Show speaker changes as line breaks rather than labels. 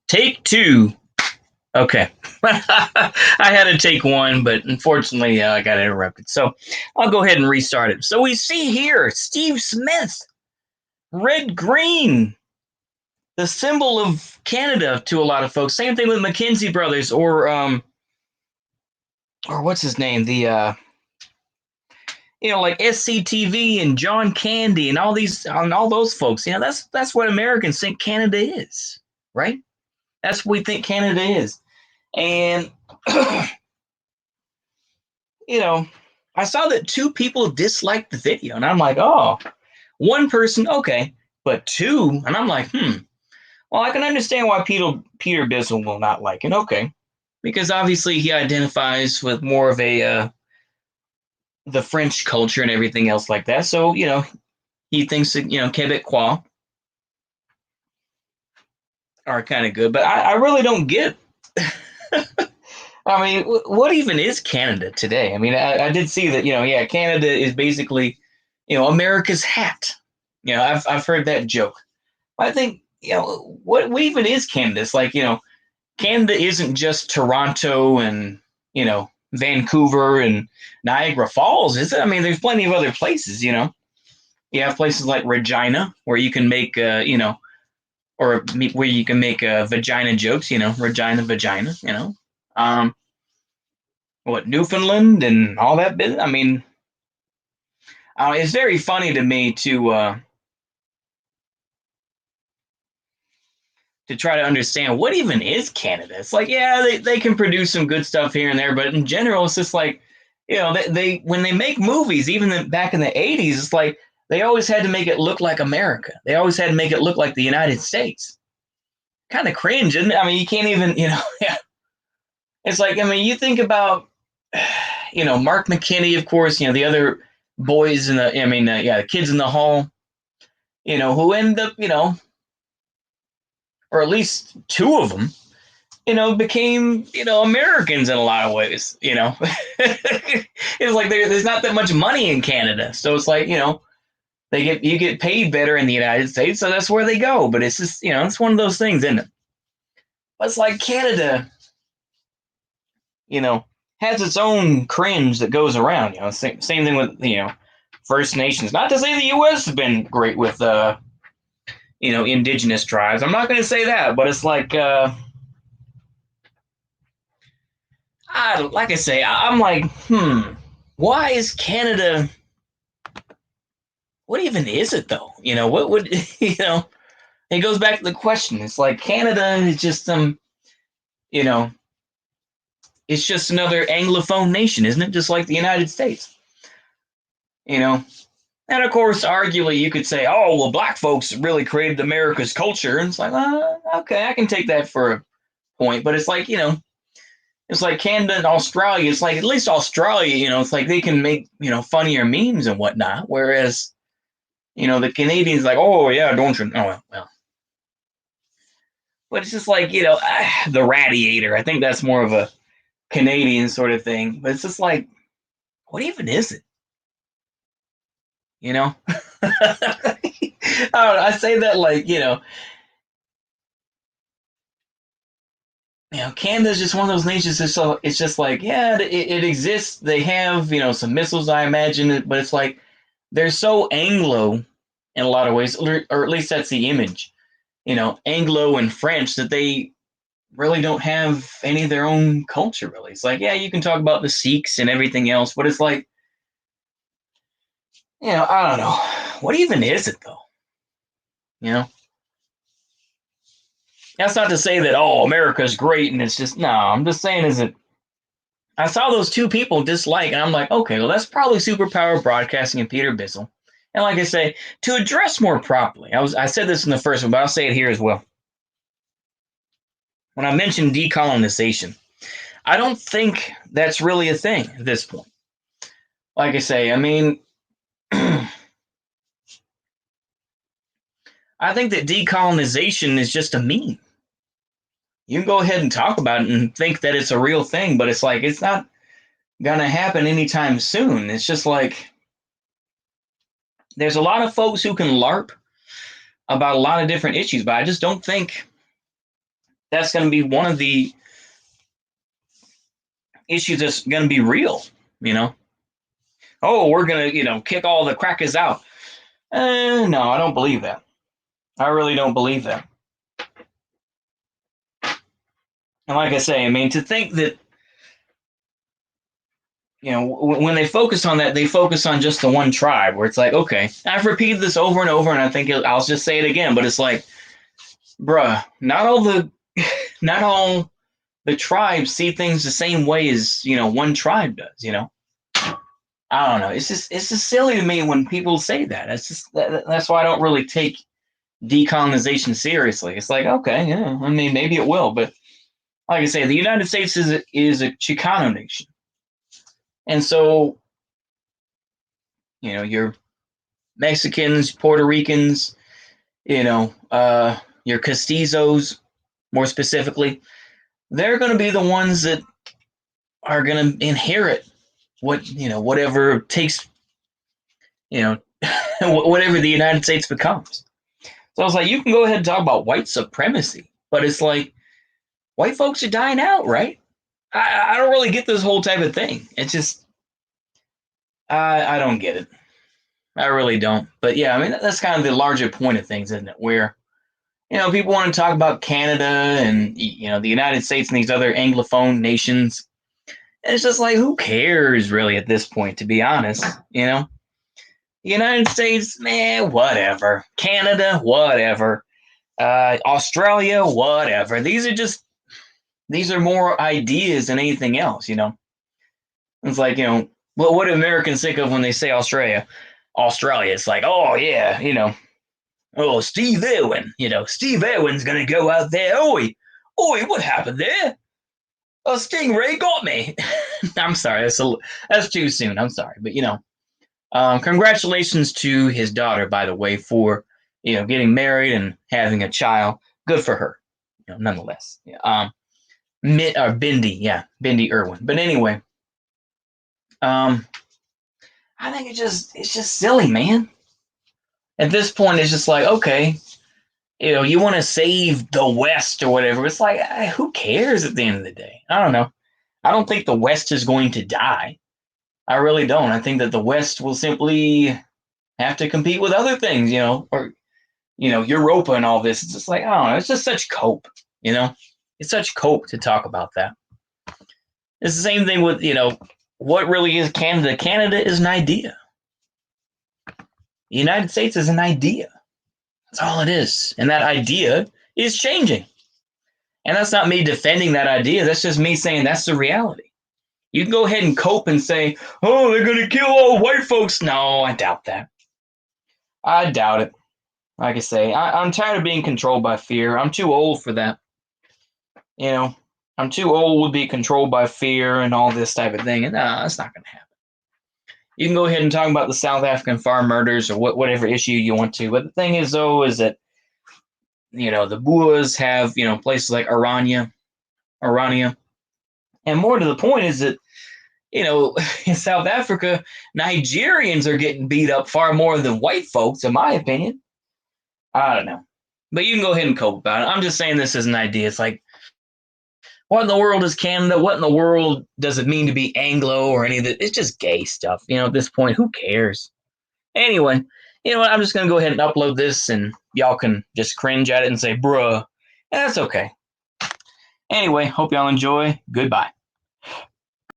Take two. Okay. I had to take one, but unfortunately, I got interrupted. So I'll go ahead and restart it. So we see here Steve Smith, red green, the symbol of Canada to a lot of folks. Same thing with McKinsey Brothers or what's his name? Like SCTV and John Candy and all those folks. That's what Americans think Canada is, right? That's what we think Canada is. And you know, I saw that two people disliked the video, and I'm like, oh, one person, okay, but two, and I'm like, well, I can understand why Peter Bissell will not like it, okay, because obviously he identifies with more of a the French culture and everything else like that, so he thinks that Quebecois are kind of good, but I really don't get. I mean, what even is Canada today? I mean, I did see that, yeah, Canada is basically, America's hat. I've heard that joke. I think, what even is Canada? It's like, Canada isn't just Toronto and, Vancouver and Niagara Falls, is it? I mean, there's plenty of other places. You have places like Regina where you can make, or where you can make vagina jokes, Regina, vagina, what Newfoundland and all that business. I mean, it's very funny to me to try to understand what even is Canada. It's like, yeah, they can produce some good stuff here and there, but in general, it's just like, they when they make movies, even back in the '80s, it's like they always had to make it look like America. They always had to make it look like the United States. Kind of cringe, isn't it? I mean, you can't even, yeah. It's like, I mean, you think about, Mark McKinney, of course, the other boys the kids in the hall, who end up, or at least two of them, became, Americans in a lot of ways. It's like there's not that much money in Canada. So it's like, you get paid better in the United States. So that's where they go. But it's just, it's one of those things, isn't it? But it's like Canada, you know, has its own cringe that goes around. Same thing with First Nations. Not to say the U.S. has been great with indigenous tribes. I'm not going to say that, but it's like like I say, I'm like, why is Canada? What even is it though? What would It goes back to the question. It's like Canada is just you know, it's just another Anglophone nation, isn't it? Just like the United States. You know, And of course, arguably, you could say, "Oh, well, black folks really created America's culture," and it's like, okay, I can take that for a point. But it's like, it's like Canada and Australia. It's like at least Australia, it's like they can make funnier memes and whatnot. Whereas, the Canadians like, "Oh yeah, don't you?" Oh well, but it's just like the Radiator. I think that's more of a Canadian sort of thing. But it's just like, what even is it? You know, I don't know, I say that like Canada's just one of those nations. So it's just like, yeah, it exists. They have, some missiles, I imagine, but it's like they're so Anglo in a lot of ways, or at least that's the image, Anglo and French, that they really don't have any of their own culture, really. It's like, yeah, you can talk about the Sikhs and everything else, but it's like, I don't know. What even is it, though? You know? That's not to say that, oh, America's great and it's just, no, I'm just saying is it I saw those two people dislike, and I'm like, okay, well, that's probably Superpower Broadcasting and Peter Bissell. And like I say, to address more properly, I said this in the first one, but I'll say it here as well. When I mentioned decolonization, I don't think that's really a thing at this point. Like I say, I mean, I think that decolonization is just a meme. You can go ahead and talk about it and think that it's a real thing, but it's like it's not gonna happen anytime soon. It's just like there's a lot of folks who can LARP about a lot of different issues, but I just don't think that's going to be one of the issues that's going to be real. You know, oh, we're going to kick all the crackers out. No, I don't believe that. I really don't believe that. And like I say, I mean, to think that when they focus on that, they focus on just the one tribe. Where it's like, okay, I've repeated this over and over, and I think I'll just say it again. But it's like, bruh, not all the tribes see things the same way as one tribe does. I don't know. It's just silly to me when people say that. That's why I don't really take decolonization seriously. It's like, okay, yeah, I mean, maybe it will, but like I say, the United States is a Chicano nation, and so your Mexicans, Puerto Ricans, your Castizos, more specifically, they're going to be the ones that are going to inherit whatever takes, whatever the United States becomes. So I was like, you can go ahead and talk about white supremacy, but it's like white folks are dying out, right? I don't really get this whole type of thing. It's just I don't get it. I really don't. But yeah, I mean that's kind of the larger point of things, isn't it? Where people want to talk about Canada and the United States and these other Anglophone nations. And it's just like, who cares really at this point, to be honest? The United States, man, whatever. Canada, whatever. Australia, whatever. These are more ideas than anything else. It's like, what do Americans think of when they say Australia? Australia, it's like, oh yeah, oh, Steve Irwin, Steve Irwin's gonna go out there. Oi, oi, what happened there? A stingray got me. I'm sorry, that's too soon. I'm sorry, but congratulations to his daughter, by the way, for getting married and having a child. Good for her, nonetheless. Yeah, Bindi, yeah, Bindi Irwin. But anyway, I think it's just silly, man. At this point, it's just like, okay, you want to save the West or whatever. It's like, who cares at the end of the day? I don't know. I don't think the West is going to die. I really don't. I think that the West will simply have to compete with other things, or Europa and all this. It's just like, I don't know. It's just such cope, It's such cope to talk about that. It's the same thing with, what really is Canada? Canada is an idea. The United States is an idea. That's all it is. And that idea is changing. And that's not me defending that idea. That's just me saying that's the reality. You can go ahead and cope and say, oh, they're going to kill all white folks. No, I doubt that. I doubt it. Like I say, I'm tired of being controlled by fear. I'm too old for that. I'm too old to be controlled by fear and all this type of thing. And that's not going to happen. You can go ahead and talk about the South African farm murders or whatever issue you want to. But the thing is, though, is that, the Boers have, places like Aranya. And more to the point is that, in South Africa, Nigerians are getting beat up far more than white folks, in my opinion. I don't know. But you can go ahead and cope about it. I'm just saying this as an idea. It's like, what in the world is Canada? What in the world does it mean to be Anglo or any of that? It's just gay stuff. At this point, who cares? Anyway, you know what? I'm just going to go ahead and upload this and y'all can just cringe at it and say, bruh. And that's okay. Anyway, hope y'all enjoy. Goodbye.